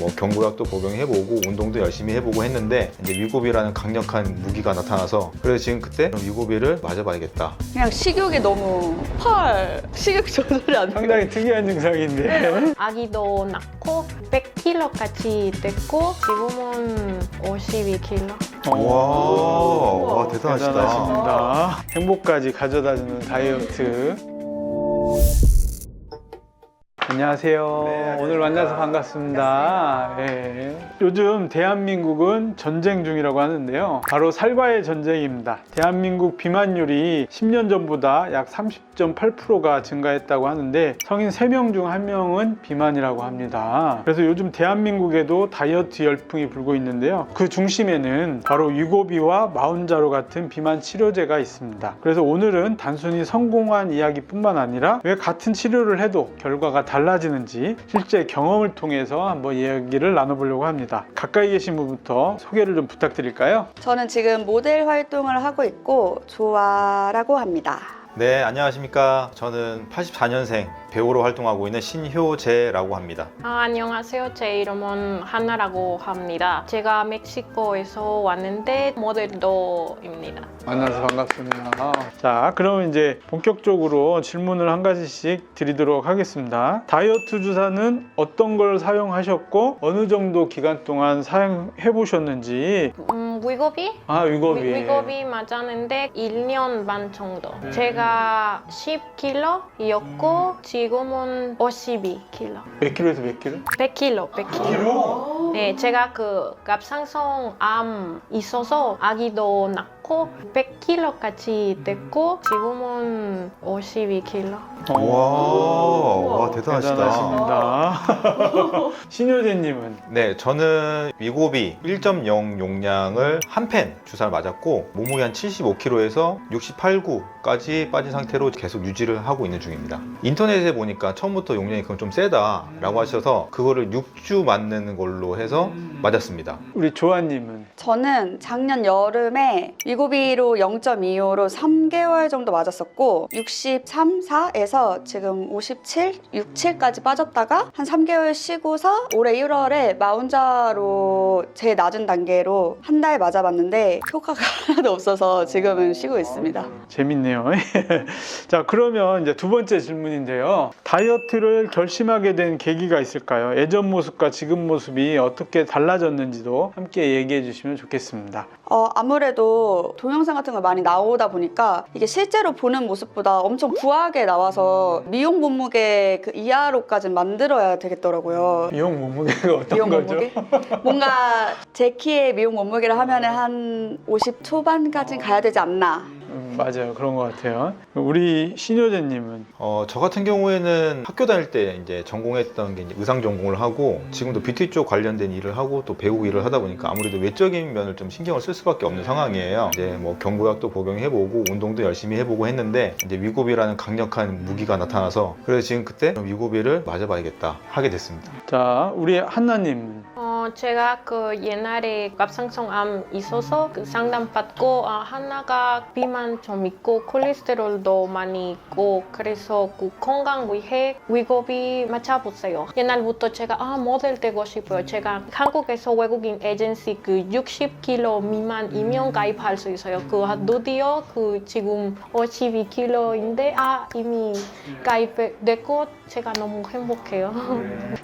뭐 경구약도 복용해보고 운동도 열심히 해보고 했는데 이제 위고비라는 강력한 무기가 나타나서 그래서 지금 그때 위고비를 맞아봐야겠다. 그냥 식욕이 너무 식욕 조절이 안 돼. 상당히 특이한 증상인데. 아기도 낳고 100kg까지 됐고 지금은 52kg. 와, 대단하시다. 대단하십니다. 행복까지 가져다주는 다이어트. 안녕하세요. 네, 안녕하십니까. 오늘 만나서 반갑습니다. 예. 요즘 대한민국은 전쟁 중이라고 하는데요. 바로 살과의 전쟁입니다. 대한민국 비만율이 10년 전보다 약 30.8%가 증가했다고 하는데 성인 3명 중 1명은 비만이라고 합니다. 그래서 요즘 대한민국에도 다이어트 열풍이 불고 있는데요. 그 중심에는 바로 위고비와 마운자로 같은 비만 치료제가 있습니다. 그래서 오늘은 단순히 성공한 이야기뿐만 아니라 왜 같은 치료를 해도 결과가 달라지는지 실제 경험을 통해서 한번 이야기를 나눠보려고 합니다. 가까이 계신 분부터 소개를 좀 부탁드릴까요? 저는 지금 모델 활동을 하고 있고 조아라고 합니다. 네, 안녕하십니까. 저는 84년생 배우로 활동하고 있는 신효재라고 합니다. 안녕하세요. 제 이름은 하나라고 합니다. 제가 멕시코에서 왔는데 모델도입니다. 만나서 반갑습니다. 자, 그럼 이제 본격적으로 질문을 한 가지씩 드리도록 하겠습니다. 다이어트 주사는 어떤 걸 사용하셨고 어느 정도 기간 동안 사용해 보셨는지. 위고비? 위고비. 위고비 맞았는데 1년 반 정도. 제가 10kg였고 지금은 52kg. 몇 킬로에서 몇 킬로? 100kg, 100kg. 네, 제가 그 갑상선암 있어서 아기도 낳고 100kg까지 됐고 지금은 52kg. 와, 대단하시다. 대단하십니다. 신효재님은? 네, 저는 위고비 1.0 용량을 한 펜 주사를 맞았고 몸무게 한 75kg에서 68, 9까지 빠진 상태로 계속 유지를 하고 있는 중입니다. 인터넷에 보니까 처음부터 용량이 그건 좀 세다라고 하셔서 그거를 6주 맞는 걸로 해서 맞았습니다. 우리 조아님은? 저는 작년 여름에 위고비로 0.25로 3개월 정도 맞았었고 63, 4에서 지금 57, 67까지 빠졌다가 한 3개월 쉬고서 올해 1월에 마운자로 제일 낮은 단계로 한 달 맞아봤는데 효과가 하나도 없어서 지금은 쉬고 있습니다. 재밌네요. 자, 그러면 이제 두 번째 질문인데요. 다이어트를 결심하게 된 계기가 있을까요? 예전 모습과 지금 모습이 어떻게 달라졌는지도 함께 얘기해 주시면 좋겠습니다. 아무래도 동영상 같은 거 많이 나오다 보니까 이게 실제로 보는 모습보다 엄청 부하게 나와서 미용 몸무게 그 이하로까지 만들어야 되겠더라고요. 미용 몸무게가 어떤 미용 거죠? 몸무게? 뭔가 제 키의 미용 몸무게를 하면은 한 50 초반까지는 가야 되지 않나. 맞아요. 그런 것 같아요. 우리 신효재님은? 저 같은 경우에는 학교 다닐 때 이제 전공했던 게 이제 의상 전공을 하고 지금도 뷰티 쪽 관련된 일을 하고 또 배우 일을 하다 보니까 아무래도 외적인 면을 좀 신경을 쓸 수밖에 없는 상황이에요. 이제 뭐 경구약도 복용해보고 운동도 열심히 해보고 했는데 이제 위고비라는 강력한 무기가 나타나서 그래서 지금 그때 위고비를 맞아봐야겠다 하게 됐습니다. 자, 우리 한나님은? 제가 그 옛날에 갑상선암 있어서 그 상담 받고 하나가 비만 좀 있고 콜레스테롤도 많이 있고 그래서 그 건강 위해 위고비 맞아보세요. 옛날부터 제가 모델 되고 싶어요. 제가 한국에서 외국인 에이전시 그 60kg 미만이면 가입할 수 있어요. 그 드디어 그 지금 52kg인데 이미 가입됐고 제가 너무 행복해요.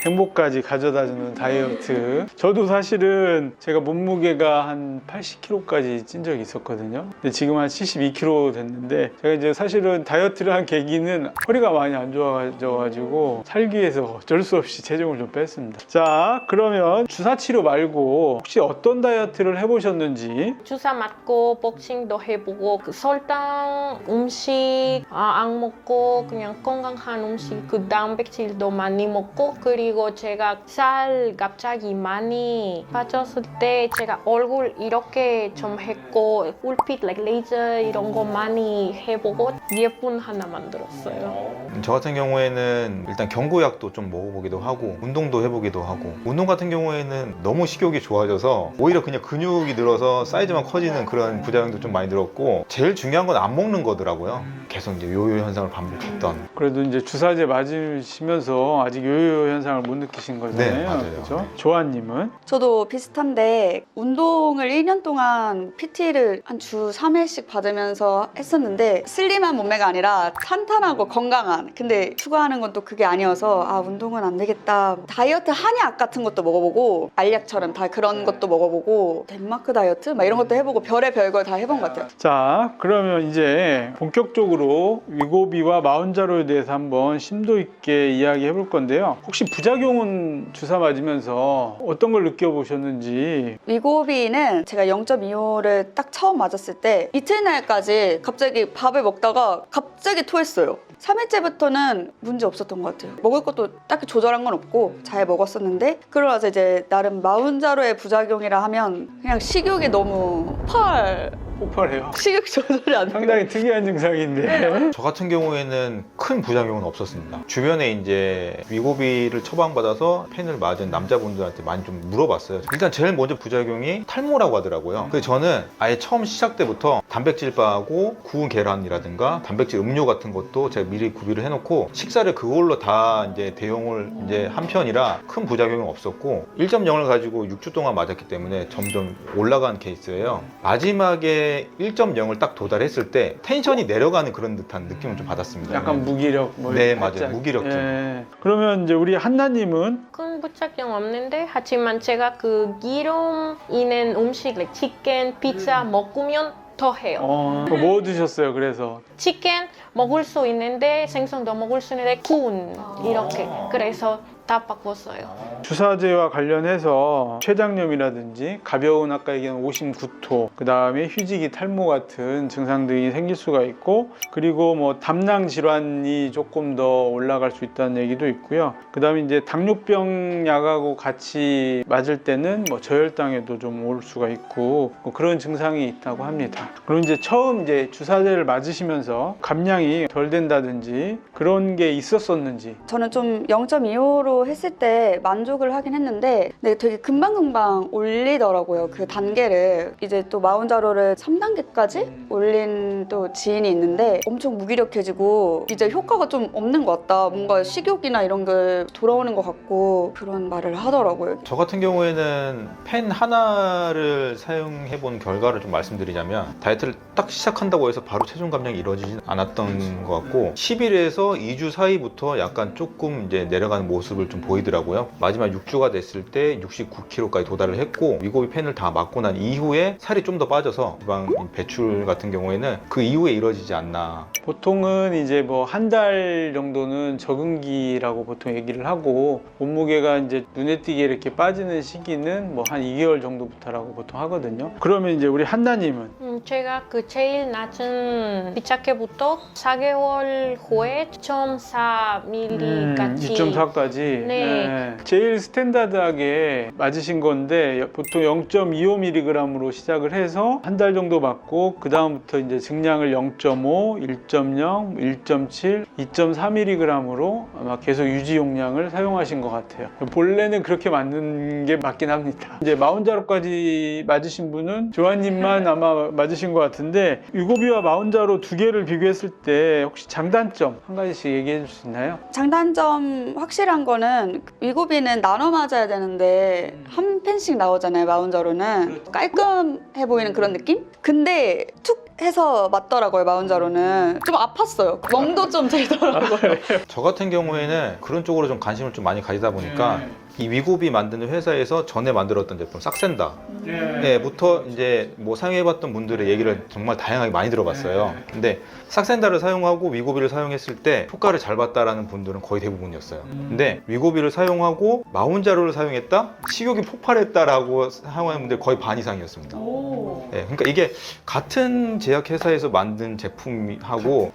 행복까지 가져다주는 다이어트. 저도 사실은 제가 몸무게가 한 80kg까지 찐 적이 있었거든요. 근데 지금 한 72kg 됐는데 제가 이제 사실은 다이어트를 한 계기는 허리가 많이 안 좋아져가지고 살기 위해서 어쩔 수 없이 체중을 좀 뺐습니다. 자, 그러면 주사 치료 말고 혹시 어떤 다이어트를 해보셨는지? 주사 맞고 복싱도 해보고 그 설탕 음식 안 먹고 그냥 건강한 음식 그 단백질도 많이 먹고 그리고 제가 살 갑자기 많이 빠졌을 때 제가 얼굴 이렇게 좀 했고 울빛 레이저 이런 거 많이 해보고 예쁜 하나 만들었어요. 저 같은 경우에는 일단 경구약도 좀 먹어보기도 하고 운동도 해보기도 하고 운동 같은 경우에는 너무 식욕이 좋아져서 오히려 그냥 근육이 늘어서 사이즈만 커지는 그런 부작용도 좀 많이 들었고 제일 중요한 건 안 먹는 거더라고요. 계속 이제 요요 현상을 반복했던. 그래도 이제 주사제 맞은 맞으시면서 아직 요요 현상을 못 느끼신 거잖아요. 네, 맞아요. 그렇죠? 네. 조아님은? 저도 비슷한데 운동을 1년 동안 PT를 한 주 3회씩 받으면서 했었는데 슬림한 몸매가 아니라 탄탄하고 건강한, 근데 추구하는 건 또 그게 아니어서 아 운동은 안 되겠다. 다이어트 한약 같은 것도 먹어보고 알약처럼 다 그런 것도 먹어보고 덴마크 다이어트 막 이런 것도 해보고 별의 별걸 다 해본 것 같아요. 자, 그러면 이제 본격적으로 위고비와 마운자로에 대해서 한번 심도 있게 이야기해 볼 건데요. 혹시 부작용은 주사 맞으면서 어떤 걸 느껴보셨는지. 위고비는 제가 0.25를 딱 처음 맞았을 때 이튿날까지 갑자기 밥을 먹다가 갑자기 토했어요. 3일째부터는 문제 없었던 것 같아요. 먹을 것도 딱히 조절한 건 없고 잘 먹었었는데, 그러고 나서 이제 나름 마운자로의 부작용이라 하면 그냥 식욕이 너무 폭발해요. 식욕 조절이 안 돼요. 상당히 특이한 증상인데. 저 같은 경우에는 큰 부작용은 없었습니다. 주변에 이제 위고비를 처방받아서 펜을 맞은 남자분들한테 많이 좀 물어봤어요. 일단 제일 먼저 부작용이 탈모라고 하더라고요. 그래서 저는 아예 처음 시작 때부터 단백질바하고 구운 계란이라든가 단백질 음료 같은 것도 제가 미리 구비를 해놓고 식사를 그걸로 다 이제 대용을 이제 한 편이라 큰 부작용은 없었고 1.0을 가지고 6주 동안 맞았기 때문에 점점 올라간 케이스예요. 마지막에 1.0을 딱 도달했을 때 텐션이 내려가는 그런 듯한 느낌을 좀 받았습니다. 약간 무기력. 뭐 네, 이렇게 맞아요. 살짝. 무기력증. 예. 그러면 이제 우리 한나님은? 큰 부작용 없는데 하지만 제가 그 기름 있는 음식, like 치킨, 피자 먹으면 더 해요. 뭐 드셨어요, 그래서? 치킨 먹을 수 있는데 생선도 먹을 수 있는데 구운 이렇게. 그래서 다 바꿨어요. 주사제와 관련해서 췌장염이라든지 가벼운 아까 얘기한 오심 구토, 그 다음에 휴지기 탈모 같은 증상들이 생길 수가 있고, 그리고 뭐 담낭 질환이 조금 더 올라갈 수 있다는 얘기도 있고요. 그 다음에 이제 당뇨병 약하고 같이 맞을 때는 뭐 저혈당에도 좀 올 수가 있고 뭐 그런 증상이 있다고 합니다. 그리고 이제 처음 이제 주사제를 맞으시면서 감량이 덜 된다든지 그런 게 있었었는지. 저는 좀 0.25로 했을 때 만족을 하긴 했는데 근데 되게 금방금방 올리더라고요. 그 단계를. 이제 또 마운자로를 3단계까지 올린 또 지인이 있는데 엄청 무기력해지고 이제 효과가 좀 없는 것 같다. 뭔가 식욕이나 이런 게 돌아오는 것 같고 그런 말을 하더라고요. 저 같은 경우에는 펜 하나를 사용해 본 결과를 좀 말씀드리자면 다이어트를 딱 시작한다고 해서 바로 체중 감량이 이루어지진 않았던 것 같고 10일에서 2주 사이부터 약간 조금 이제 내려가는 모습을 좀 보이더라고요. 마지막 6주가 됐을 때 69kg까지 도달을 했고 위고비 펜을 다 맞고 난 이후에 살이 좀 더 빠져서 지방 배출 같은 경우에는 그 이후에 이루어지지 않나. 보통은 이제 뭐 한 달 정도는 적응기라고 보통 얘기를 하고 몸무게가 이제 눈에 띄게 이렇게 빠지는 시기는 뭐 한 2개월 정도부터라고 보통 하거든요. 그러면 이제 우리 한나님은? 제가 그 제일 낮은 피자케부터 4개월 후에 2.4mm까지 2.4까지. 네. 제일 스탠다드하게 맞으신 건데 보통 0.25mg으로 시작을 해서 한 달 정도 맞고 그 다음부터 이제 증량을 0.5, 1.0, 1.7, 2.4mg으로 아마 계속 유지 용량을 사용하신 것 같아요. 본래는 그렇게 맞는 게 맞긴 합니다. 이제 마운자로까지 맞으신 분은 조아님만 아마 맞으신 것 같은데 위고비와 마운자로 두 개를 비교했을 때 혹시 장단점 한 가지씩 얘기해 줄 수 있나요? 장단점 확실한 거는 위고비는 나눠 맞아야 되는데 한 펜씩 나오잖아요. 마운자로는 깔끔해 보이는 그런 느낌? 근데 툭 해서 맞더라고요. 마운자로는 좀 아팠어요. 멍도 좀 들더라고요. 저 같은 경우에는 그런 쪽으로 좀 관심을 좀 많이 가지다 보니까 이 위고비 만드는 회사에서 전에 만들었던 제품 싹센다 부터 이제 뭐 사용해봤던 분들의 얘기를 정말 다양하게 많이 들어봤어요. 근데 싹센다를 사용하고 위고비를 사용했을 때 효과를 잘 봤다라는 분들은 거의 대부분이었어요. 근데 위고비를 사용하고 마운자로를 사용했다? 식욕이 폭발했다라고 사용하는 분들 거의 반 이상이었습니다. 그러니까 이게 같은 제약회사에서 만든 제품하고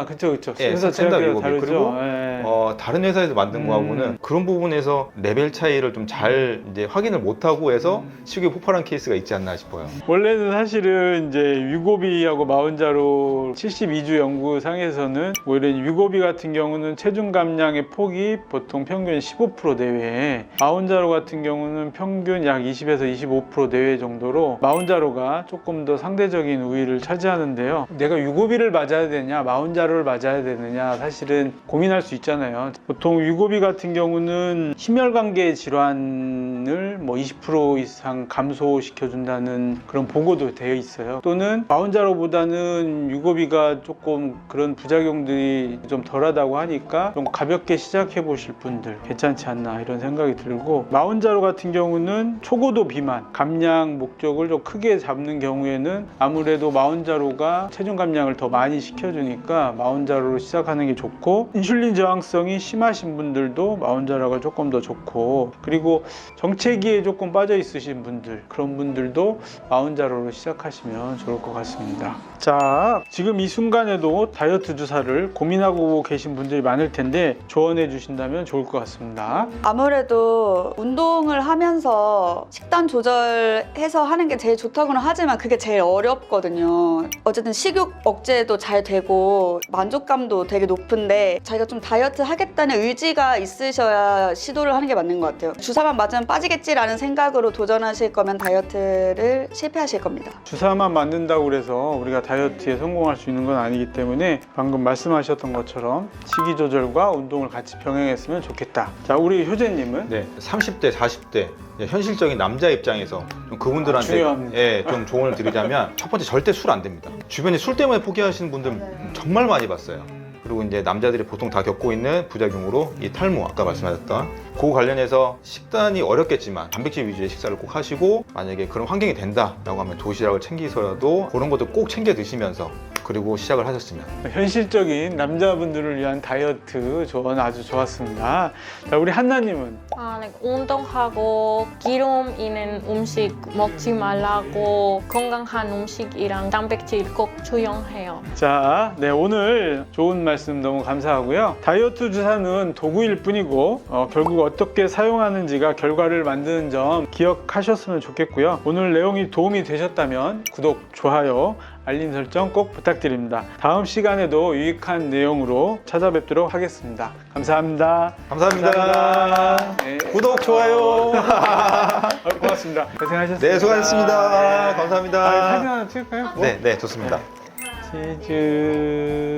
그쵸. 예, 회사 싹센다 제약회사 위고비 다르죠. 그리고 다른 회사에서 만든 거하고는 그런 부분에서 레벨 차이를 좀 잘 이제 확인을 못하고 해서 식욕이 폭발한 케이스가 있지 않나 싶어요. 원래는 사실은 이제 위고비하고 마운자로 72주 연구상에서는 오히려 위고비 같은 경우는 체중 감량의 폭이 보통 평균 15% 내외, 마운자로 같은 경우는 평균 약 20에서 25% 내외 정도로 마운자로가 조금 더 상대적인 우위를 차지하는데요. 내가 위고비를 맞아야 되냐, 마운자로를 맞아야 되느냐 사실은 고민할 수 있잖아요. 보통 위고비 같은 경우는 심혈관계 질환을 뭐 20% 이상 감소시켜준다는 그런 보고도 되어 있어요. 또는 마운자로보다는 위고비가 조금 그런 부작용들이 좀 덜하다고 하니까 좀 가볍게 시작해 보실 분들 괜찮지 않나 이런 생각이 들고, 마운자로 같은 경우는 초고도 비만, 감량 목적을 좀 크게 잡는 경우에는 아무래도 마운자로가 체중 감량을 더 많이 시켜주니까 마운자로로 시작하는 게 좋고, 인슐린 저항성이 심하신 분들도 마운자로가 조금 더 좋고, 그리고 정체기에 조금 빠져 있으신 분들, 그런 분들도 마운자로로 시작하시면 좋을 것 같습니다. 자, 지금 이 순간에도 다이어트 주사를 고민하고 계신 분들이 많을 텐데 조언해 주신다면 좋을 것 같습니다. 아무래도 운동을 하면서 식단 조절해서 하는 게 제일 좋다고는 하지만 그게 제일 어렵거든요. 어쨌든 식욕 억제도 잘 되고 만족감도 되게 높은데 자기가 좀 다이어트 하겠다는 의지가 있으셔야 시도를 하는 게 맞는 것 같아요. 주사만 맞으면 빠지겠지라는 생각으로 도전하실 거면 다이어트를 실패하실 겁니다. 주사만 맞는다고 그래서 우리가 다이어트에 성공할 수 있는 건 아니기 때문에 방금 말씀하셨던 것처럼 식이 조절과 운동을 같이 병행했으면 좋겠다. 자, 우리 효재님은? 네, 30대, 40대 현실적인 남자 입장에서 좀 그분들한테 중요합니다. 예, 좀 조언을 드리자면 첫 번째 절대 술 안 됩니다. 주변에 술 때문에 포기하시는 분들 정말 많이 봤어요. 그리고 이제 남자들이 보통 다 겪고 있는 부작용으로 이 탈모, 아까 말씀하셨던 그 관련해서 식단이 어렵겠지만 단백질 위주의 식사를 꼭 하시고, 만약에 그런 환경이 된다라고 하면 도시락을 챙기서라도 그런 것도 꼭 챙겨 드시면서 그리고 시작을 하셨으면. 현실적인 남자분들을 위한 다이어트 조언 아주 좋았습니다. 자, 우리 한나님은? 운동하고 기름 있는 음식 먹지 말라고, 건강한 음식이랑 단백질 꼭 투영해요. 자, 네, 오늘 좋은 말씀 너무 감사하고요. 다이어트 주사는 도구일 뿐이고 결국 어떻게 사용하는지가 결과를 만드는 점 기억하셨으면 좋겠고요. 오늘 내용이 도움이 되셨다면 구독, 좋아요, 알림 설정 꼭 부탁드립니다. 다음 시간에도 유익한 내용으로 찾아뵙도록 하겠습니다. 감사합니다. 감사합니다. 네. 구독, 좋아요. 고맙습니다. 고생하셨습니다. 네, 수고하셨습니다. 네. 감사합니다. 사진 하나 찍을까요? 네, 네, 좋습니다. 치즈.